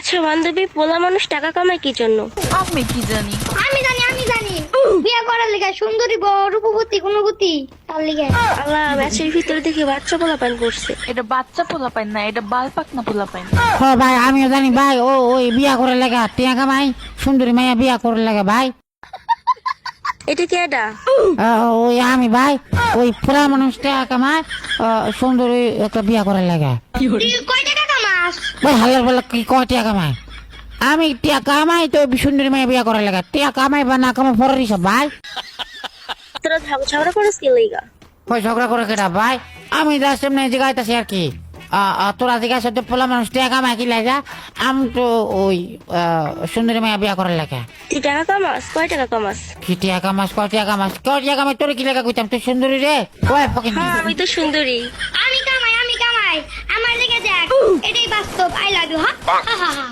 আচ্ছা বান্ধবী, পোলা মানুষ টাকা কামায় কি জন্য? আমি কি জানি। আমি জানি বিয়ে করার লেগে সুন্দরী বড় রূপবতী গুণবতী তার লেগে। আল্লাহ, ম্যাচের ভিতরে দেখে বাচ্চা পোলা পান করছে। এটা বাচ্চা পোলা পাই না, এটা বাল পাকনা পোলা পাই না। ও ভাই আমিও জানি ভাই, ওই বিয়া করে লাগা টিয়া কামাই, সুন্দরী মাইয়া বিয়া করে লাগা ভাই। এটা কি এটা? ওই আমি ভাই, ওই পুরা মানুষ টিয়া কামাই, সুন্দরী একটা বিয়া করে লাগা। তুই কয় টাকা কামাস? ভাই হালার বলে কি কয় টিয়া কামাই? আমি টিয়া কামাই তো সুন্দরী মাইয়া বিয়া করে লাগা। টিয়া কামাই বা না কামাই পরেরই সব ভাই। তোরা ঝগড়া করিস কি লইগা? ওই ঝগড়া করে কেটা ভাই? আমি জাস্ট এমনি জিগাইতেছি আর কি। তোরা জিজ্ঞাসা তো পোলা মানুষ টিয়া কামাই কি লাগা? আমি তো ওই সুন্দরী মাইয়া বিয়া করে লাগা। তুই টাকা কামাস? কয় টাকা কামাস? কি টিয়া কামাস, কয় টিয়া কামাস, কয় টিয়া কামাই তোর কি লাগা কইতাম? তুই সুন্দরী রে, ওই ফকির। হ্যাঁ, আমি তো সুন্দরী। আমি কামাই আমার লেগে দেখ, এটাই বাস্তব। I love you. হা হা হা।